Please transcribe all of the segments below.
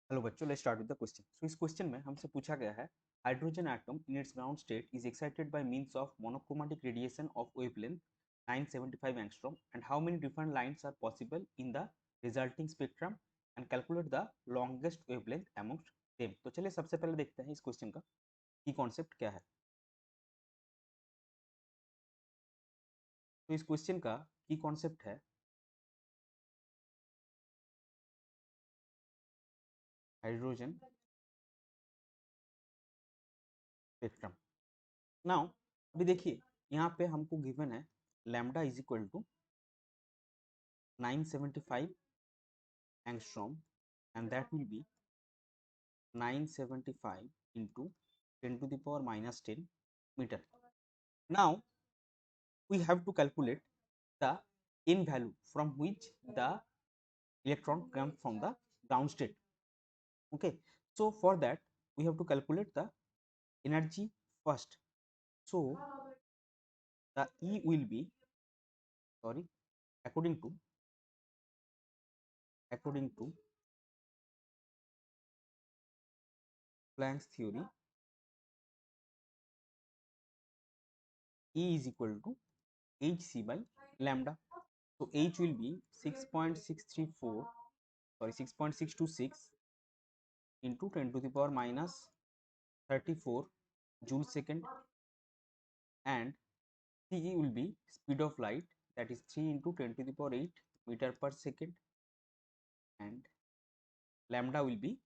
Hello बच्चों, let's start with the question. So इस question में हमसे पूछा गया है hydrogen atom in its ground state is excited by means of monochromatic radiation of wavelength 975 angstrom and how many different lines are possible in the resulting spectrum and calculate the longest wavelength amongst them. तो चलिए सबसे पहले देखते हैं इस question का की concept क्या है। तो इस क्वेश्चन का की कॉन्सेप्ट है हाइड्रोजन स्पेक्ट्रम। नाउ अभी देखिए, यहाँ पे हमको गिवन है lambda is equal to 975 angstrom, and that will be 975 into 10 to the power minus 10 meter. Now we have to calculate the n value from which the electron comes from the ground state. Okay, so for that we have to calculate the energy first. So the E will be, sorry, according to Planck's theory, E is equal to hc by lambda. So h will be 6.634, sorry, 6.626 into 10 to the power minus 34 joule second, and ce will be speed of light, that is 3 into 10 to the power 8 meter per second, and lambda will be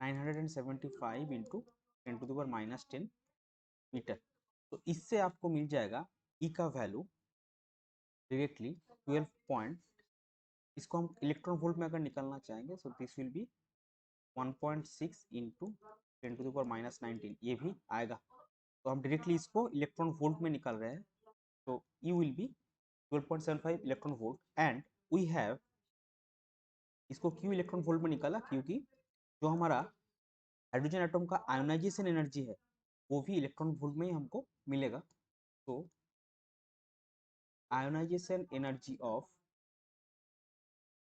975 into 10 to the power minus 10 meter. तो इससे आपको मिल जाएगा ई का value directly 12 point, इसको हम electron volt में अगर निकालना चाहेंगे so this will be 1.6 into 10 to the power minus 19, ये भी आएगा। तो हम डायरेक्टली इसको इलेक्ट्रॉन वोल्ट में निकाल रहे हैं, तो E will be 12.75 electron volt, and we have इसको क्यों इलेक्ट्रॉन वोल्ट में निकाला, क्योंकि जो हमारा हाइड्रोजन एटम का आयोनाइजेशन एनर्जी है वो भी इलेक्ट्रॉन वोल्ट में ही हमको मिलेगा। तो ionization energy of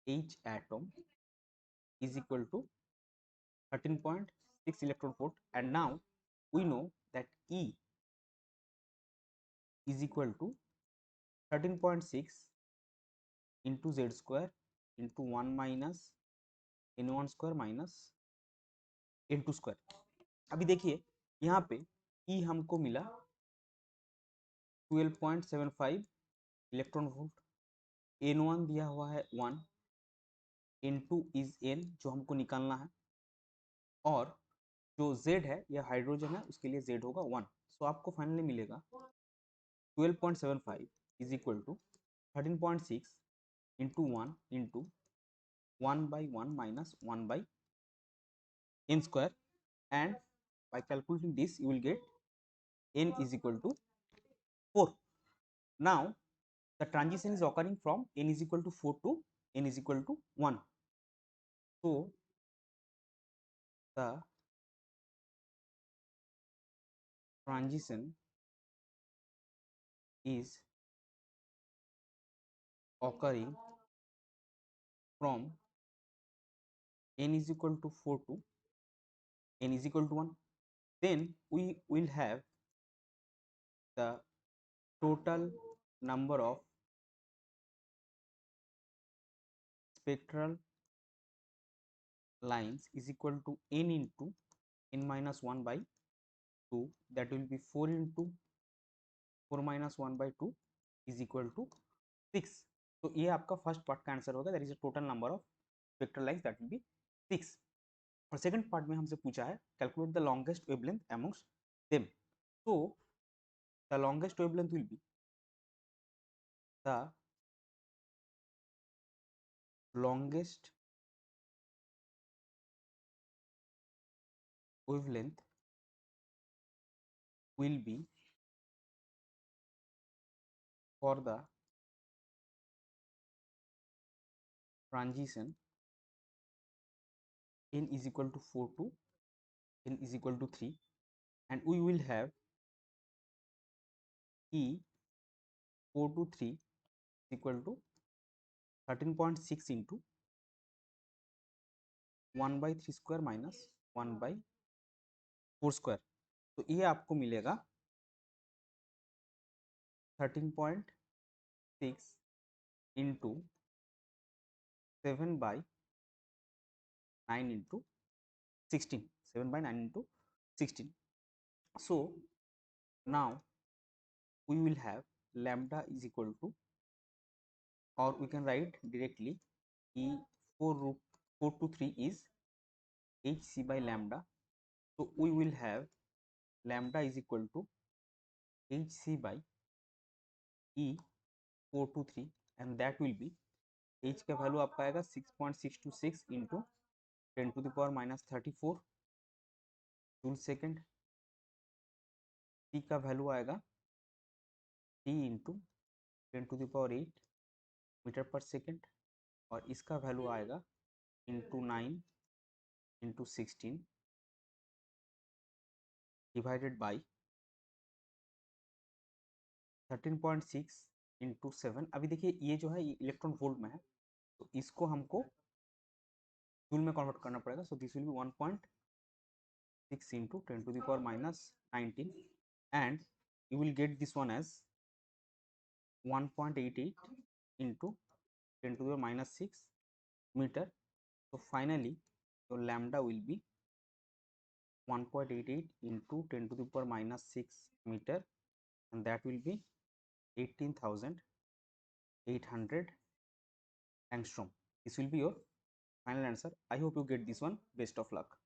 H atom is equal to 13.6 electron volt, and now we know that E is equal to 13.6 into Z square into 1 minus N1 square minus N2 square। अभी देखिए यहाँ पे E हमको मिला 12.75 इलेक्ट्रॉन वोल्ट, N1 दिया हुआ है 1, N2 is N जो हमको निकालना है, और जो Z है या हाइड्रोजन है उसके लिए Z होगा 1। सो आपको फाइनली मिलेगा 12.75 is equal to 13.6 into 1 into 1 by 1 minus 1 by n square, and by calculating this you will get n is equal to 4. Now the transition is occurring from n is equal to 4 to n is equal to 1. So the transition is occurring from n is equal to 4 to n is equal to 1. Then we will have the total number of spectral lines is equal to n into n minus 1 by 2, that will be 4 into 4 minus 1 by 2 is equal to 6. तो ये आपका first part का answer होगा, that is the total number of spectral lines, that will be 6। और second part में हमसे पूछा है calculate the longest wavelength amongst them. तो the longest wavelength will be the longest wavelength will be for the transition n is equal to 4 to n is equal to 3, and we will have E 4 to 3 is equal to 13.6 into 1/3² minus 1/4², तो ये आपको मिलेगा 13.6 into 7/9 into 16, 7/9 into 16. So now we will have lambda is equal to, or we can write directly, e 4 to 3 is hc by lambda. So we will have lambda is equal to hc by e 4 to 3, and that will be h का value आपका आएगा 6.626 into 10⁻34 joule second. t का value आएगा t into 10⁸ metre पर second, और इसका value आएगा into 9 into 16 divided by 13.6 into 7। अभी देखिए ये जो है ये इलेक्ट्रॉन वोल्ट में है, तो इसको हमको जूल में कन्वर्ट करना पड़ेगा। So this will be 1.6 into 10⁻19 and you will get this one as 1.88 into 10⁻6 meter. So finally your lambda will be 1.88 into 10⁻6 meter, and that will be 18,800 angstrom. This will be your final answer. I hope you get this one. Best of luck.